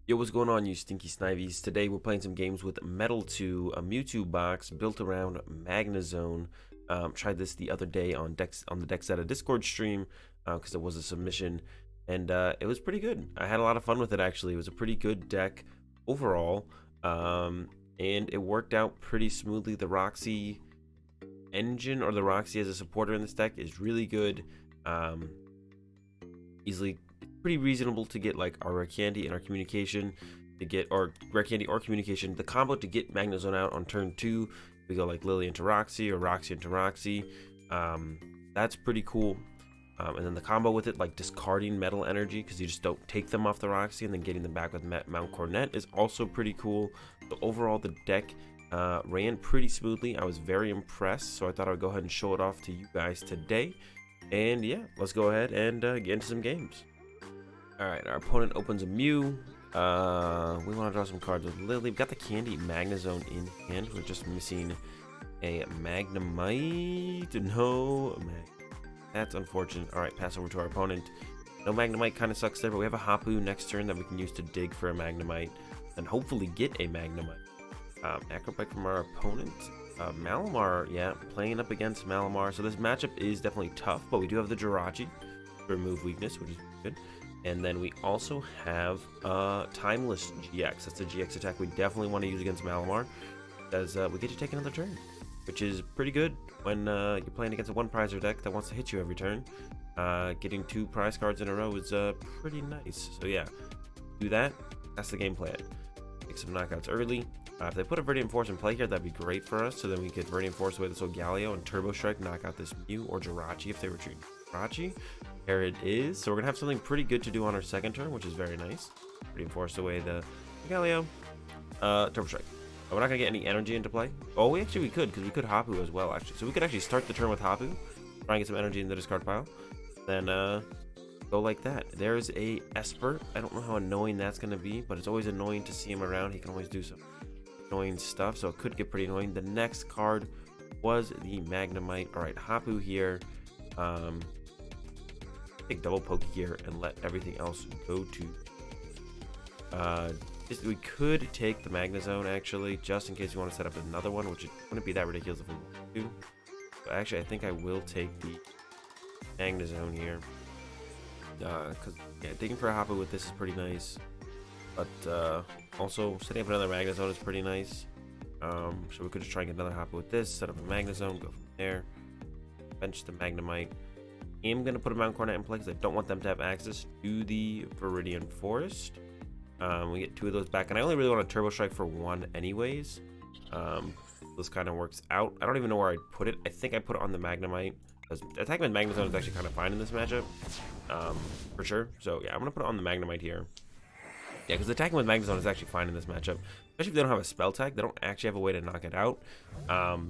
Yo, what's going on, you stinky snivies? Today we're playing some games with Metal 2, a Mewtwo box built around Magnezone. Tried this the other day on the Dexetta Discord stream because it was a submission, and it was pretty good. I had a lot of fun with it, actually. It was a pretty good deck overall, and it worked out pretty smoothly. The Roxy engine, or the Roxy as a supporter in this deck, is really good. Easily pretty reasonable to get, like our Rare Candy and our Communication to get, or Rare Candy or Communication. The combo to get Magnezone out on turn 2, we go like Lillie into Roxy or Roxy into Roxy. That's pretty cool. And then the combo with it, like discarding Metal Energy because you just don't take them off the Roxy and then getting them back with Mount Coronet, is also pretty cool. So overall, the deck ran pretty smoothly. I was very impressed, so I thought I would go ahead and show it off to you guys today. And yeah, let's go ahead and get into some games. Alright, our opponent opens a Mew. We want to draw some cards with Lillie. We've got the Candy Magnezone in hand. We're just missing a Magnemite. No, that's unfortunate. Alright, pass over to our opponent. No Magnemite, kind of sucks there, but we have a Hapu next turn that we can use to dig for a Magnemite and hopefully get a Magnemite. Acrobike from our opponent. Malamar, yeah, playing up against Malamar. So this matchup is definitely tough, but we do have the Jirachi to remove weakness, which is good. And then we also have Timeless GX. That's a GX attack we definitely want to use against Malamar, because we get to take another turn, which is pretty good when you're playing against a one-prizer deck that wants to hit you every turn. Getting 2 prize cards in a row is pretty nice. So yeah, do that. That's the game plan. Take some knockouts early. If they put a Viridian Force in play here, that'd be great for us. So then we could Viridian Force away the Solgaleo and Turbo Strike, knock out this Mew or Jirachi if they retreat. Jirachi. There it is. So we're gonna have something pretty good to do on our second turn, which is very nice. Viridian Force away the Solgaleo. Turbo Strike. We're not gonna get any energy into play. Oh, we could, because we could Hapu as well, actually. So we could actually start the turn with Hapu, try and get some energy in the discard pile, then go like that. There's a Esper. I don't know how annoying that's gonna be, but it's always annoying to see him around. He can always do some annoying stuff, so it could get pretty annoying. The next card was the Magnemite. All right, Hapu here. Take double Pokégear and let everything else go to. We could take the Magnezone, actually, just in case we want to set up another one, which wouldn't be that ridiculous if we want to. But actually, I think I will take the Magnezone here, because yeah, digging for a Hapu with this is pretty nice. But also setting up another Magnezone is pretty nice. So we could just try and get another Hapu with this, set up a Magnezone, go from there, bench the Magnemite. I'm going to put a Mount Coronet in play because I don't want them to have access to the Viridian Forest. We get 2 of those back, and I only really want a Turbo Strike for 1 anyways. This kind of works out. I don't even know where I'd put it. I think I put it on the Magnemite, because attacking with Magnezone is actually kind of fine in this matchup, for sure. So yeah, I'm going to put it on the Magnemite here. Yeah, because attacking with Magnezone is actually fine in this matchup. Especially if they don't have a spell tag, they don't actually have a way to knock it out.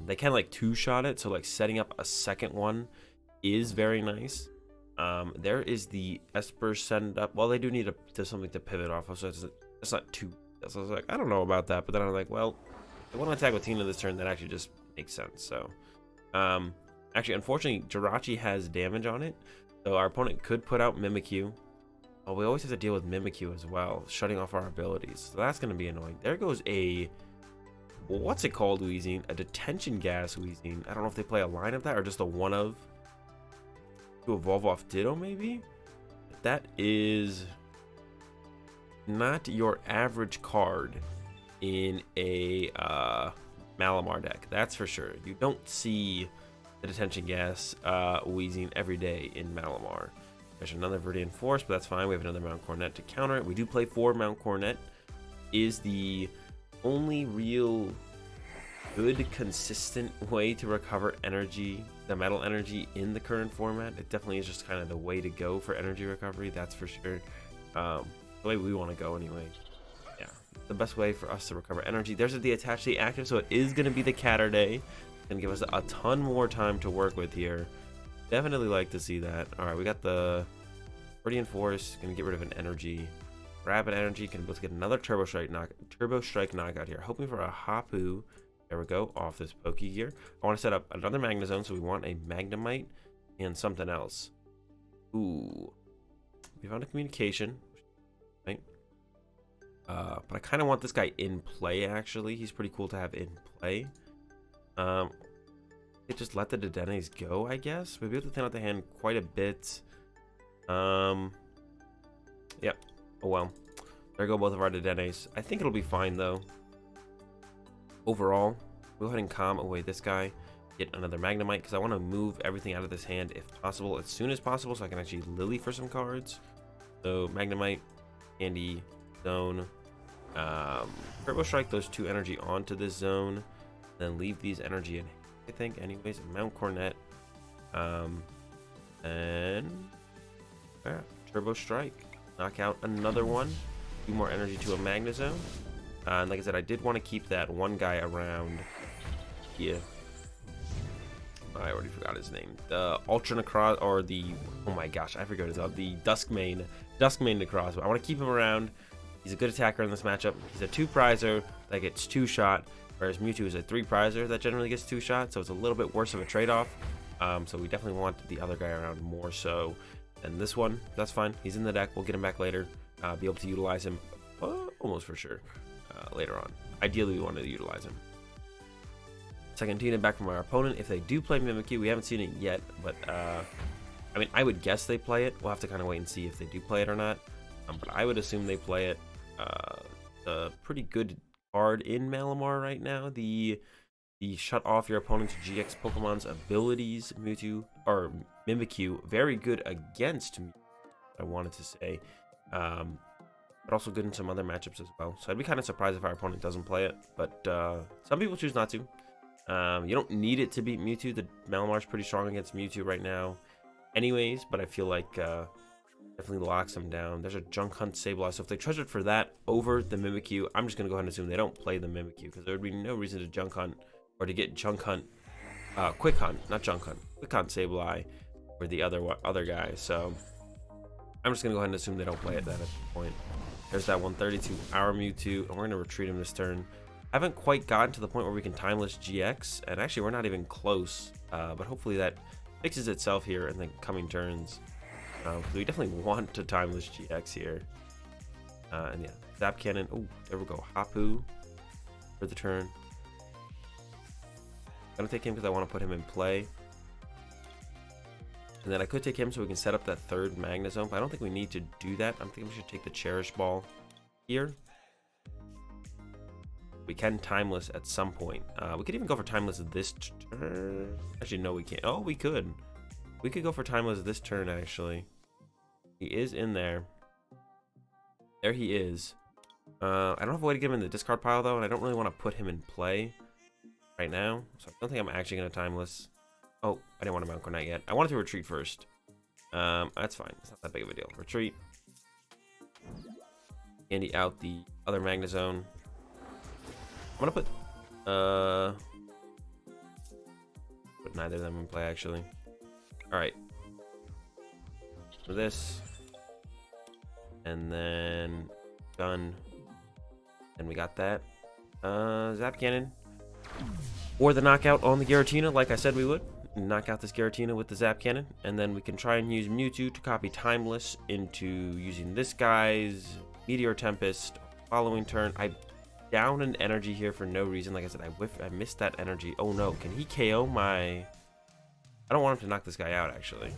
They can like 2-shot it, so like setting up a second one is very nice. There is the Esper send up. Well, they do need something to pivot off of, so it's not too. So I was like, I don't know about that, but then I'm like, well, I want to attack with Tina this turn. That actually just makes sense. So, actually, unfortunately, Jirachi has damage on it, so our opponent could put out Mimikyu. Oh, we always have to deal with Mimikyu as well, shutting off our abilities. So that's going to be annoying. There goes a, what's it called, Weezing? A detention gas Weezing. I don't know if they play a line of that or just a one of. To evolve off Ditto, maybe? That is not your average card in a Malamar deck, that's for sure. You don't see the detention gas Weezing every day in Malamar. There's another Viridian Force, but that's fine. We have another Mount Coronet to counter it. We do play 4 Mount Coronet. Is the only real good consistent way to recover energy, the metal energy, in the current format. It definitely is just kind of the way to go for energy recovery, that's for sure. The way we want to go anyway. Yeah, the best way for us to recover energy. There's the attach the active, so it is going to be the Catter Day. It's going to give us a ton more time to work with here. Definitely like to see that. All right, we got the Viridian Force, going to get rid of an energy. Rapid energy, can let's get another Turbo Strike knockout here. Hoping for a Hapu. There we go, off this Pokégear. I want to set up another Magnezone, so we want a Magnemite and something else. Ooh. We found a Communication, right? but I kind of want this guy in play, actually. He's pretty cool to have in play. It just let the Dedennes go, I guess. We'll be able to thin out the hand quite a bit. Yep. Oh, well. There go both of our Dedennes. I think it'll be fine, though. Overall, we'll go ahead and calm away this guy. Get another Magnemite, because I want to move everything out of this hand, if possible, as soon as possible, so I can actually Lillie for some cards. So, Magnemite, Candy, Zone. Turbo Strike those 2 energy onto this zone. Then leave these energy in, I think, anyways. Mount Coronet. And yeah, Turbo Strike. Knock out another one. 2 more energy to a Magnezone. And like I said, I did want to keep that one guy around. Yeah. I already forgot his name. The Ultra Necrozma, or the, oh my gosh, I forgot his name. The Dusk main Necrozma. I want to keep him around. He's a good attacker in this matchup. He's a 2-prizer that gets 2-shot, whereas Mewtwo is a 3-prizer that generally gets 2-shot, so it's a little bit worse of a trade-off. So we definitely want the other guy around more so than this one. That's fine. He's in the deck. We'll get him back later. Be able to utilize him almost for sure later on. Ideally, we want to utilize him. Second Tina back from our opponent. If they do play Mimikyu, we haven't seen it yet, but I mean, I would guess they play it. We'll have to kind of wait and see if they do play it or not. But I would assume they play it. A pretty good card in Malamar right now. The shut off your opponent's GX Pokemon's abilities. Mimikyu, very good against Mewtwo, I wanted to say. But also good in some other matchups as well. So I'd be kind of surprised if our opponent doesn't play it. But some people choose not to. You don't need it to beat Mewtwo. The Malamar's pretty strong against Mewtwo right now anyways, but I feel like definitely locks them down. There's a Junk Hunt Sableye, so if they treasured for that over the Mimikyu, I'm just going to go ahead and assume they don't play the Mimikyu, because there would be no reason to Junk Hunt, or to get Junk Hunt, Quick Hunt, not Junk Hunt, Quick Hunt Sableye for the other guy, so I'm just going to go ahead and assume they don't play it then at this point. There's that 132 our Mewtwo, and we're going to retreat him this turn. I haven't quite gotten to the point where we can Timeless GX, and actually we're not even close, but hopefully that fixes itself here in the coming turns. We definitely want to Timeless GX here. And yeah, Zap Cannon. Oh, there we go. Hapu for the turn. I'm going to take him because I want to put him in play. And then I could take him so we can set up that third Magnezone, but I don't think we need to do that. I'm thinking we should take the Cherish Ball here. We can Timeless at some point. We could even go for Timeless this turn. Actually, no, we can't. Oh, we could. We could go for Timeless this turn, actually. He is in there. There he is. I don't have a way to get him in the discard pile, though, and I don't really want to put him in play right now. So I don't think I'm actually going to Timeless. Oh, I didn't want to Mount Coronet yet. I wanted to retreat first. That's fine. It's not that big of a deal. Retreat. Candy out the other Magnezone. I'm going to put neither of them in play, actually. Alright. For this. And then done. And we got that. Zap Cannon. Or the knockout on the Giratina, like I said we would. Knock out this Giratina with the Zap Cannon. And then we can try and use Mewtwo to copy Timeless into using this guy's Meteor Tempest. Following turn, I down an energy here for no reason. Like I said, I missed that energy. Oh no, can he KO my... I don't want him to knock this guy out, actually.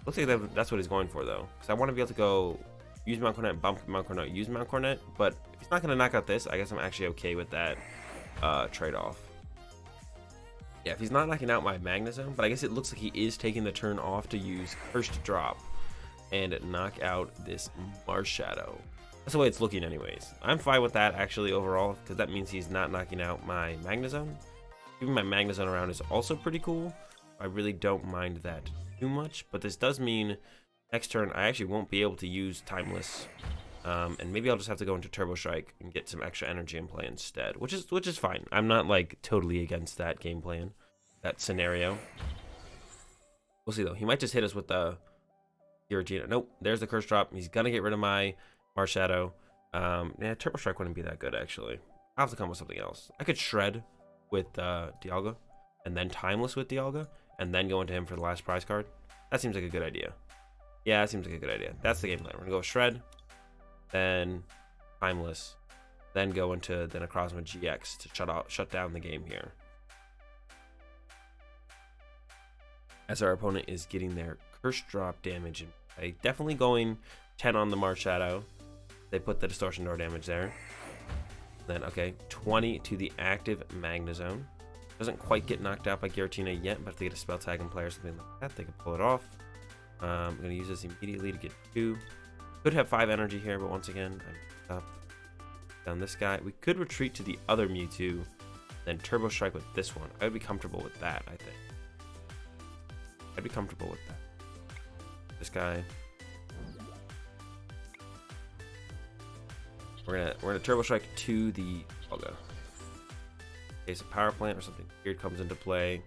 Looks like that's what he's going for, though. Because I want to be able to go use Mount Coronet, bump Mount Coronet, use Mount Coronet. But if he's not going to knock out this, I guess I'm actually okay with that trade-off. Yeah, if he's not knocking out my Magnezone, but I guess it looks like he is taking the turn off to use Cursed Drop and knock out this Marshadow. That's the way it's looking anyways. I'm fine with that, actually, overall, because that means he's not knocking out my Magnezone. Keeping my Magnezone around is also pretty cool. I really don't mind that too much, but this does mean next turn I actually won't be able to use Timeless, and maybe I'll just have to go into Turbo Strike and get some extra energy in play instead, which is fine. I'm not like totally against that game plan, that scenario. We'll see though. He might just hit us with the Giratina. Nope, there's the Curse Drop. He's gonna get rid of my Marshadow. Yeah, Turbo Strike wouldn't be that good, actually. I'll have to come with something else. I could Shred with Dialga, and then Timeless with Dialga, and then go into him for the last prize card. That seems like a good idea. Yeah, that seems like a good idea. That's the game plan. We're gonna go Shred, then Timeless, then go into the Necrozma-GX to shut down the game here. As our opponent is getting their Curse Drop damage in play. Definitely going 10 on the Marshadow. They put the Distortion Door damage there. Then, okay, 20 to the active Magnezone. Doesn't quite get knocked out by Giratina yet, but if they get a Spell Tag and play or something like that, they can pull it off. I'm going to use this immediately to get 2. Could have 5 energy here, but once again, I'm up. Down this guy. We could retreat to the other Mewtwo, then Turbo Strike with this one. I would be comfortable with that, I think. I'd be comfortable with that. This guy. We're gonna Turbo Strike to the Dialga. In case a Power Plant or something weird comes into play,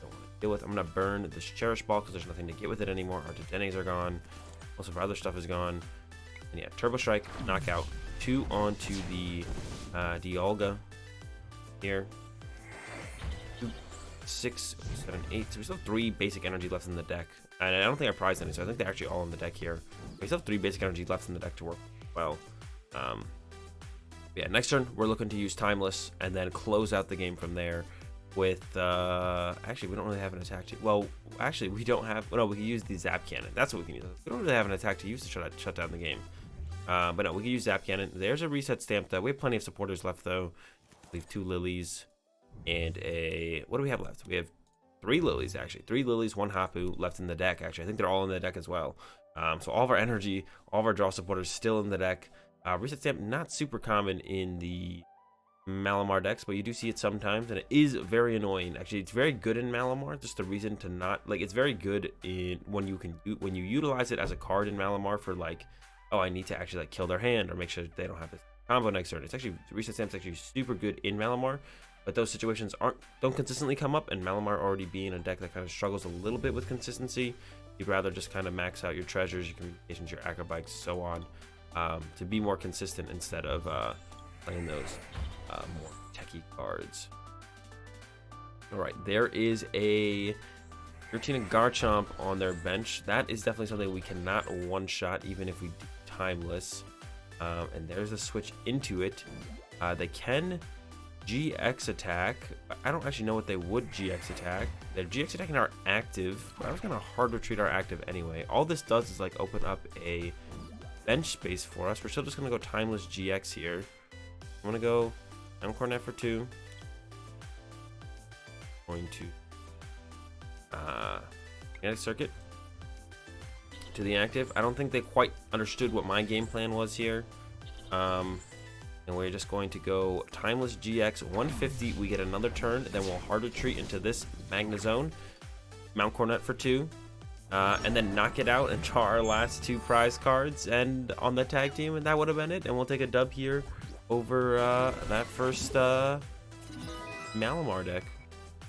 don't want to deal with. I'm gonna burn this Cherish Ball because there's nothing to get with it anymore. Our Dedennes are gone. Most of our other stuff is gone. And yeah, Turbo Strike, knockout. 2 onto the Dialga here. 2, 6, 7, 8. So we still have 3 basic energy left in the deck. And I don't think I prized any, so I think they're actually all in the deck here. We still have 3 basic energy left in the deck to work well. Yeah, next turn we're looking to use Timeless and then close out the game from there with actually we don't really have an attack to, well actually we don't have, well, no, we can use the Zap Cannon. That's what we can use. We don't really have an attack to use to shut down the game, but no, we can use Zap Cannon. There's a reset stamp though. We have plenty of supporters left though. We have 2 Lillies and a, what do we have left? We have 3 Lillies actually. 3 Lillies, 1 Hapu left in the deck actually. I think they're all in the deck as well. So all of our energy, all of our draw supporters still in the deck. Reset stamp, not super common in the Malamar decks, but you do see it sometimes, and it is very annoying. Actually, it's very good in Malamar. Just the reason to not, like, it's very good in when you utilize it as a card in Malamar for like, oh, I need to actually like kill their hand or make sure they don't have this combo next turn. It's actually, reset stamp's actually super good in Malamar, but those situations don't consistently come up, and Malamar already being a deck that kind of struggles a little bit with consistency, you'd rather just kind of max out your treasures, your communications, your acrobikes, so on. To be more consistent instead of playing those more techie cards. Alright, there is a Giratina Garchomp on their bench. That is definitely something we cannot one-shot even if we do Timeless. And there's a switch into it. They can GX attack. I don't actually know what they would GX attack. Their GX attacking are active, but I was going to hard retreat our active anyway. All this does is like open up a bench space for us. We're still just gonna go Timeless GX here. I'm gonna go Coronet for 2. Going to Magnetic Circuit to the active. I don't think they quite understood what my game plan was here. And we're just going to go Timeless GX 150. We get another turn, then we'll hard retreat into this Magnezone. Mount Coronet for 2. And then knock it out and draw our last 2 prize cards and on the tag team, and that would have been it. And we'll take a dub here over that first Malamar deck.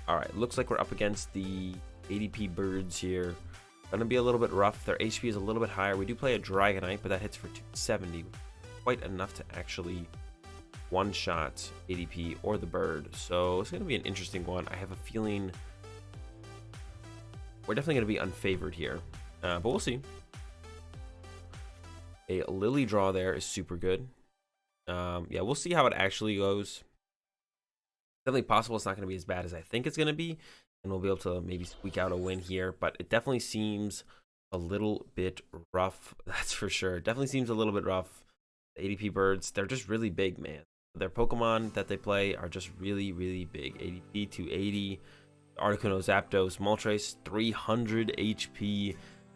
Alright, looks like we're up against the ADP Birds here. Gonna be a little bit rough. Their HP is a little bit higher. We do play a Dragonite, but that hits for 270. Quite enough to actually one-shot ADP or the Bird. So it's gonna be an interesting one. I have a feeling we're definitely going to be unfavored here, but we'll see. A Lillie draw there is super good. Yeah, we'll see how it actually goes. Definitely possible it's not going to be as bad as I think it's going to be, and we'll be able to maybe squeak out a win here, but it definitely seems a little bit rough, that's for sure. Definitely seems a little bit rough. The ADP Birds, they're just really big, man. Their Pokemon that they play are just really, really big. ADP 280. Articuno, Zapdos, Moltres, 300 HP.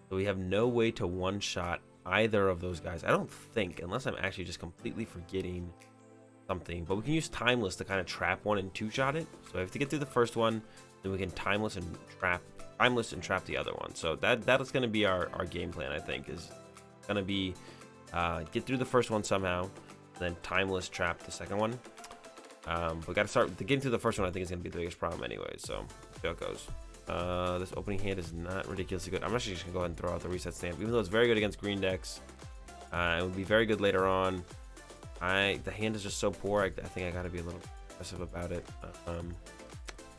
So we have no way to one-shot either of those guys, I don't think, unless I'm actually just completely forgetting something. But we can use Timeless to kind of trap one and 2-shot it. So we have to get through the first one, then we can Timeless and trap the other one. So that is going to be our game plan, I think, is going to be get through the first one somehow, then Timeless trap the second one. We got to start getting through the first one. I think is going to be the biggest problem anyway. So see how it goes. This opening hand is not ridiculously good. I'm actually just gonna go ahead and throw out the reset stamp, even though it's very good against green decks. It would be very good later on. The hand is just so poor. I think I gotta be a little aggressive about it.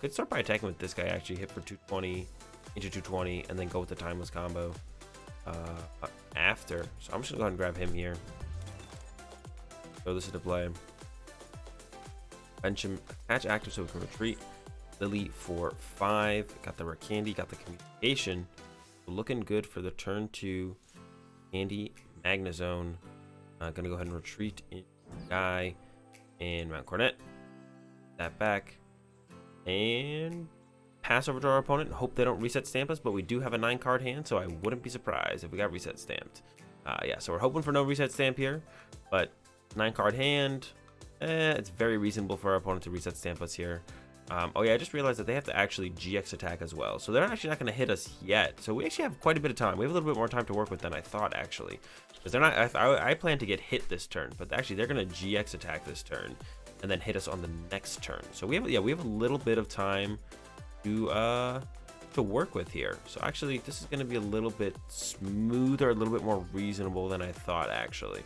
Could start by attacking with this guy. Actually, hit for 220 into 220, and then go with the Timeless combo after. So I'm just gonna go ahead and grab him here. Throw this into play. bench him, attach active so we can retreat. Lillie for 5. Got the rare candy, got the communication. Looking good for the turn 2 candy Magnezone. Gonna go ahead and retreat in Guy and Mount Coronet. That back. And pass over to our opponent. Hope they don't reset stamp us, but we do have a 9-card hand, so I wouldn't be surprised if we got reset stamped. Yeah, so we're hoping for no reset stamp here, but 9-card hand. It's very reasonable for our opponent to reset stamp us here. Oh yeah, I just realized that they have to actually GX attack as well, so they're actually not going to hit us yet. So we actually have quite a bit of time. We have a little bit more time to work with than I thought, actually, because they're not. I plan to get hit this turn, but actually they're going to GX attack this turn and then hit us on the next turn. So we have a little bit of time to work with here. So actually, this is going to be a little bit smoother, a little bit more reasonable than I thought, actually.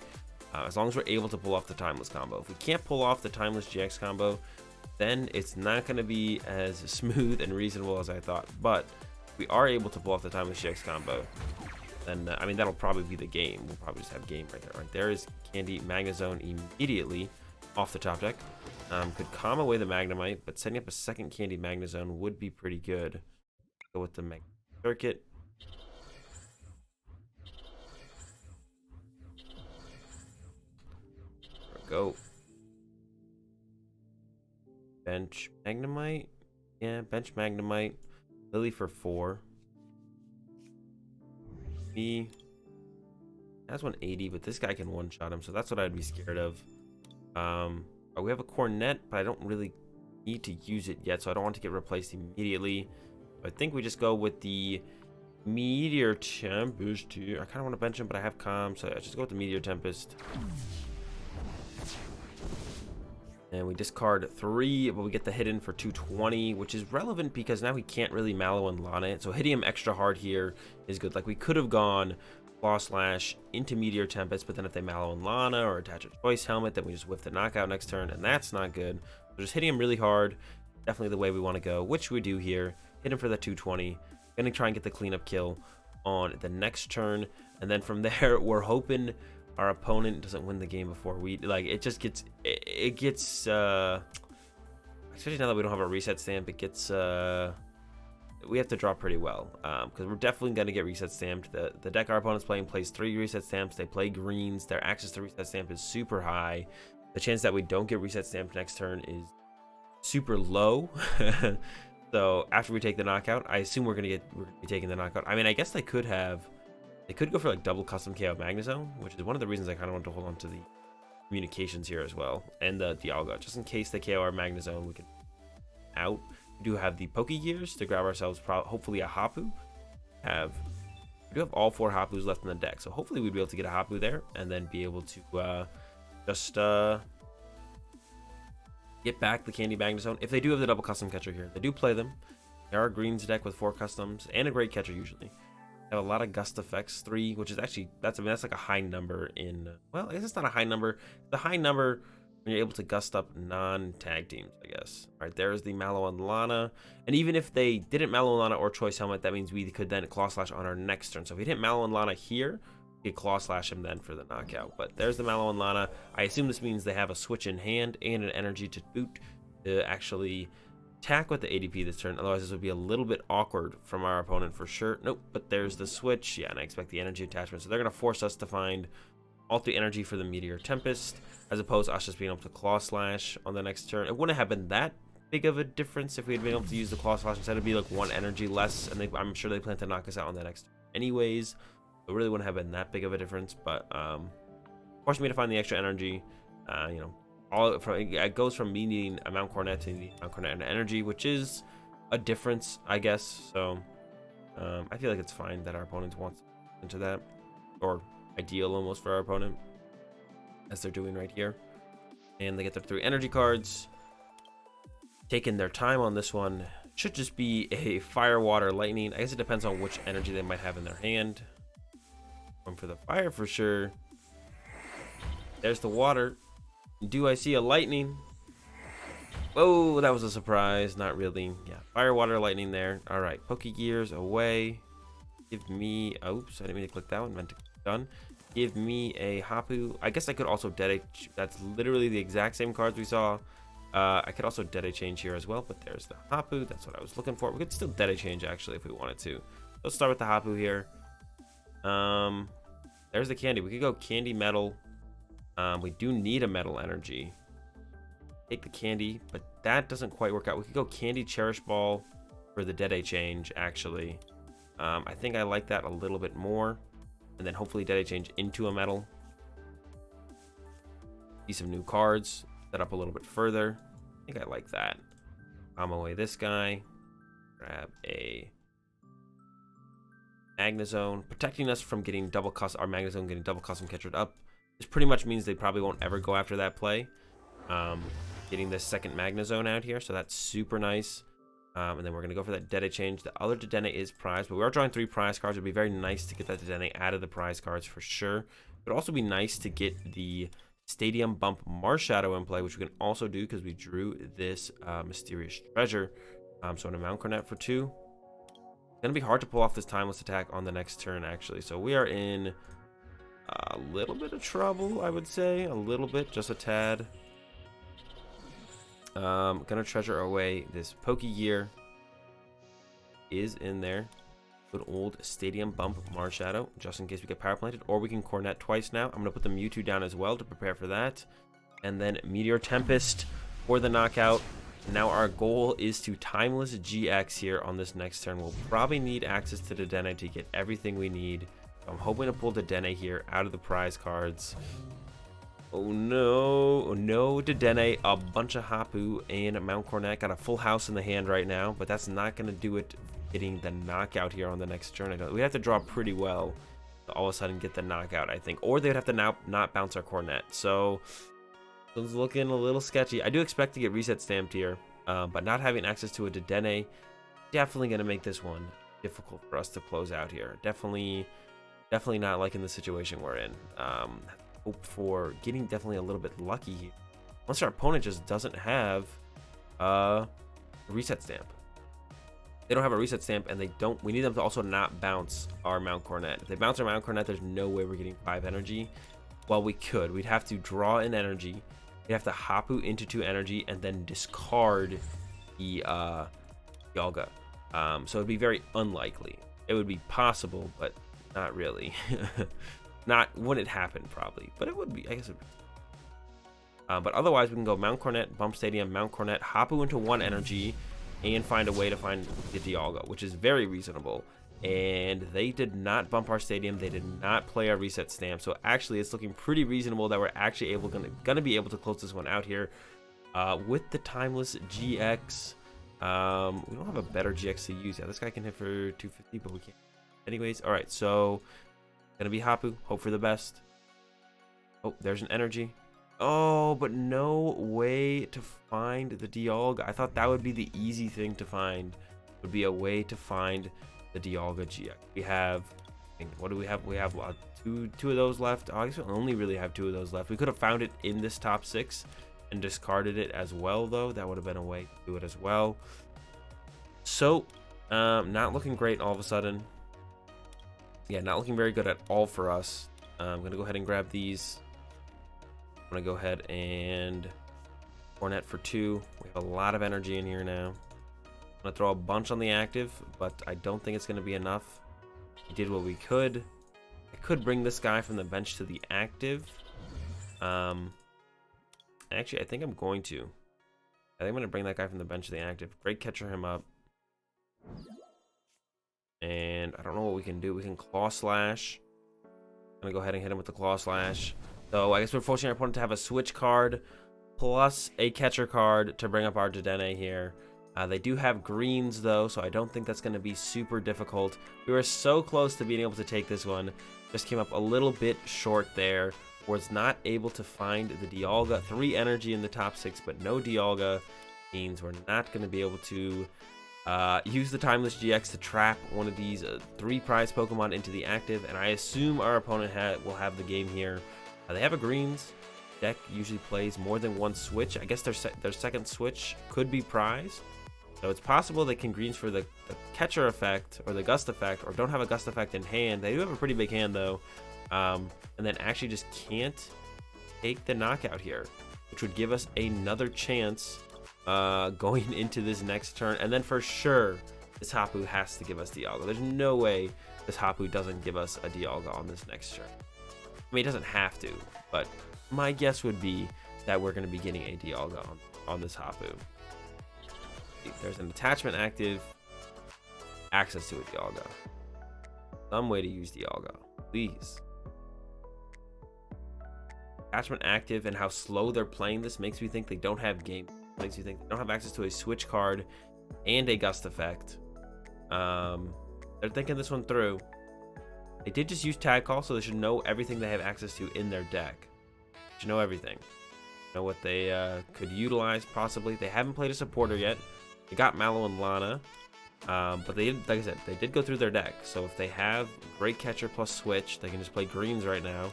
As long as we're able to pull off the Timeless combo. If we can't pull off the Timeless GX combo, then it's not going to be as smooth and reasonable as I thought. But if we are able to pull off the Timeless GX combo, then I mean, that'll probably be the game. We'll probably just have game right there. Right there is Candy Magnezone immediately off the top deck. Could calm away the Magnemite, but setting up a second Candy Magnezone would be pretty good. Go with the Circuit. There we go. Bench Magnemite. Yeah, bench Magnemite. Lillie for 4. He has 180, but this guy can one-shot him, so that's what I'd be scared of. We have a Coronet, but I don't really need to use it yet, so I don't want to get replaced immediately. I think we just go with the Meteor Tempest here. I kind of want to bench him, but I have Calm, so I just go with the Meteor Tempest. And we discard 3, but we get the hit in for 220, which is relevant because now we can't really Mallow and Lana it. So hitting him extra hard here is good. Like, we could have gone Claw Slash into Meteor Tempest, but then if they Mallow and Lana or attach a Choice Helmet, then we just whiff the knockout next turn, and that's not good. So just hitting him really hard, definitely the way we want to go, which we do here. Hit him for that 220. Gonna try and get the cleanup kill on the next turn, and then from there, we're hoping our opponent doesn't win the game before we, like, it just gets, it gets, especially now that we don't have a reset stamp, it gets, we have to draw pretty well, because we're definitely going to get reset stamped. The deck our opponent's playing plays 3 reset stamps. They play greens. Their access to reset stamp is super high. The chance that we don't get reset stamped next turn is super low. So after we take the knockout, I assume we're gonna be taking the knockout. I mean, I guess they could go for like double custom KO Magnezone, which is one of the reasons I kind of want to hold on to the communications here as well, and the Dialga, just in case they KO our Magnezone, we can out. We do have the Pokégears to grab ourselves, hopefully a Hapu. We do have all 4 Hapus left in the deck, so hopefully we'd be able to get a Hapu there, and then be able to just get back the Candy Magnezone. If they do have the double custom catcher here, they do play them. There are greens deck with 4 customs and a great catcher usually. They have a lot of gust effects, 3, which is actually, that's like a high number in, well, I guess it's not a high number. The high number when you're able to gust up non-tag teams, I guess. All right, there's the Mallow and Lana. And even if they didn't Mallow and Lana or Choice Helmet, that means we could then Claw Slash on our next turn. So if we didn't Mallow and Lana here, we could Claw Slash him then for the knockout. But there's the Mallow and Lana. I assume this means they have a switch in hand and an energy to boot to actually attack with the ADP this turn. Otherwise, this would be a little bit awkward from our opponent for sure. Nope, but there's the switch. Yeah, and I expect the energy attachment. So they're going to force us to find all 3 energy for the Meteor Tempest, as opposed to us just being able to Claw Slash on the next turn. It wouldn't have been that big of a difference if we had been able to use the Claw Slash instead. It'd be like 1 energy less, and I'm sure they plan to knock us out on the next turn anyways. It really wouldn't have been that big of a difference, but forcing me to find the extra energy. You know, it goes from me needing a Mount Coronet to needing Mount Coronet and energy, which is a difference, I guess. So I feel like it's fine that our opponent wants into that, or ideal almost for our opponent, as they're doing right here. And they get their 3 energy cards. Taking their time on this one. Should just be a Fire, Water, Lightning. I guess it depends on which energy they might have in their hand. Going for the fire for sure. There's the water. Do I see a lightning? Oh, that was a surprise. Not really. Yeah, Fire, Water, Lightning there. All right, Pokégears away. Give me, oops, I didn't mean to click that one. Meant to click done. Give me a Hapu. I guess I could also dedicate. That's literally the exact same cards we saw I could also Dedenne change here as well, but there's the Hapu. That's what I was looking for. We could still Dedenne change actually if we wanted to. Let's start with the Hapu here. There's the candy. We could go candy metal. We do need a metal energy. Take the candy, but that doesn't quite work out. We could go candy Cherish Ball for the Dedenne change actually. I think I like that a little bit more, and then hopefully Dedenne change into a metal. See some new cards. Set up a little bit further. I think I like that. Palm away this guy. Grab a Magnezone, protecting us from getting double custom. Our Magnezone getting double custom catchered up. This pretty much means they probably won't ever go after that play. Getting this second Magnezone out here, so that's super nice. And then we're gonna go for that Dedenne change. The other Dedenne is prize, but we are drawing 3 prize cards. It'd be very nice to get that Dedenne out of the prize cards for sure. It would also be nice to get the Stadium Bump Marshadow in play, which we can also do because we drew this mysterious treasure. So an Mount Coronet for 2. It's gonna be hard to pull off this timeless attack on the next turn actually. So we are in a little bit of trouble, I would say. A little bit, just a tad. Gonna treasure away this Pokégear. Is in there. Good old Stadium Bump Marshadow, just in case we get power planted, or we can Coronet twice now. I'm going to put the Mewtwo down as well to prepare for that. And then Meteor Tempest for the knockout. Now our goal is to Timeless GX here on this next turn. We'll probably need access to Dedenne to get everything we need. I'm hoping to pull Dedenne here out of the prize cards. Oh no, oh no, Dedenne, a bunch of Hapu and Mount Coronet. Got a full house in the hand right now, but that's not going to do it getting the knockout here on the next turn. We have to draw pretty well to all of a sudden get the knockout, I think. Or they'd have to now not bounce our Coronet. So it's looking a little sketchy. I do expect to get reset stamped here, but not having access to a Dedenne, definitely going to make this one difficult for us to close out here. Definitely not liking the situation we're in. Hope for getting definitely a little bit lucky here. Once our opponent just doesn't have a reset stamp. They don't have a reset stamp, and we need them to also not bounce our Mount Coronet. If they bounce our Mount Coronet, there's no way we're getting 5 energy. Well, we could. We'd have to draw an energy. We'd have to Hapu into 2 energy and then discard the Dialga. So it'd be very unlikely. It would be possible, but not really. Wouldn't happen probably, but it would be. I guess it would be. But otherwise, we can go Mount Coronet, Bump Stadium, Mount Coronet, Hapu into 1 energy, and find a way to find the Dialga, which is very reasonable. And they did not bump our stadium. They did not play our reset stamp. So actually, it's looking pretty reasonable that we're actually gonna be able to close this one out here with the Timeless GX. We don't have a better GX to use. Yeah, this guy can hit for 250, but we can't. Anyways, all right. So gonna be Hapu. Hope for the best. Oh, there's an energy. Oh, but no way to find the Dialga. I thought that would be the easy thing to find. Would be a way to find the Dialga-GX. We have, what do we have? We have two of those left. Oh, I guess we only really have 2 of those left. We could have found it in this top 6 and discarded it as well, though. That would have been a way to do it as well. So, not looking great all of a sudden. Yeah, not looking very good at all for us. I'm gonna go ahead and grab these. I'm gonna go ahead and Coronet for 2. We have a lot of energy in here now. I'm gonna throw a bunch on the active, but I don't think it's gonna be enough. We did what we could. I could bring this guy from the bench to the active. Actually, I think I'm going to. I think I'm gonna bring that guy from the bench to the active. Great Catcher him up. And I don't know what we can do. We can Claw Slash. I'm gonna go ahead and hit him with the Claw Slash. So I guess we're forcing our opponent to have a switch card plus a catcher card to bring up our Dedenne here. They do have greens though, so I don't think that's going to be super difficult. We were so close to being able to take this one. Just came up a little bit short there. Was not able to find the Dialga. 3 energy in the top 6, but no Dialga. Means we're not going to be able to use the Timeless GX to trap one of these 3 prize Pokemon into the active. And I assume our opponent will have the game here. They have a greens. Deck usually plays more than 1 switch. I guess their second switch could be prize. So it's possible they can greens for the catcher effect or the gust effect, or don't have a gust effect in hand. They do have a pretty big hand though. And then actually just can't take the knockout here. which would give us another chance going into this next turn. And then for sure, this Hapu has to give us Dialga. There's no way this Hapu doesn't give us a Dialga on this next turn. I mean, it doesn't have to, but my guess would be that we're going to be getting a Dialga on this Hapu. There's an attachment active, access to a Dialga. Some way to use Dialga, please. Attachment active and how slow they're playing this makes me think they don't have game. Makes me think they don't have access to a switch card and a gust effect. They're thinking this one through. They did just use tag call, so they should know everything they have access to in their deck. They should know everything. Know what they could utilize possibly. They haven't played a supporter yet. They got Mallow and Lana, but they did, like I said, they did go through their deck. So if they have Great Catcher plus Switch, they can just play greens right now.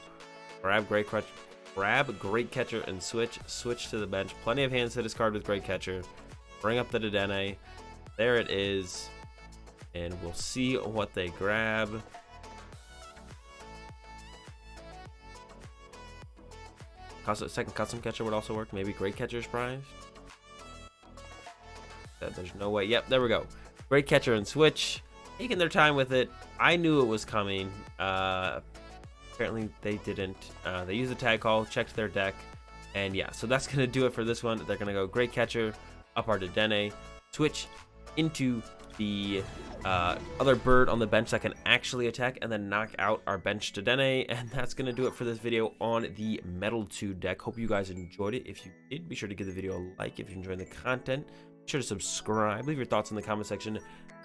Grab Great Catcher and switch to the bench. Plenty of hands to discard with Great Catcher. Bring up the Dedenne. There it is. And we'll see what they grab. Second custom catcher would also work. Maybe Great Catcher's prize. There's no way. Yep, there we go. Great Catcher and switch. Taking their time with it. I knew it was coming. Apparently they didn't. They used the tag call, checked their deck, and yeah, so that's gonna do it for this one. They're gonna go Great Catcher, up our Dedenne, switch into the other bird on the bench that can actually attack, and then knock out our bench Dedenne, and that's gonna do it for this video on the Metal 2 deck. Hope you guys enjoyed it. If you did, be sure to give the video a like. If you're enjoying the content, be sure to subscribe. Leave your thoughts in the comment section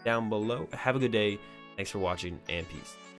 down below. Have a good day. Thanks for watching, and peace.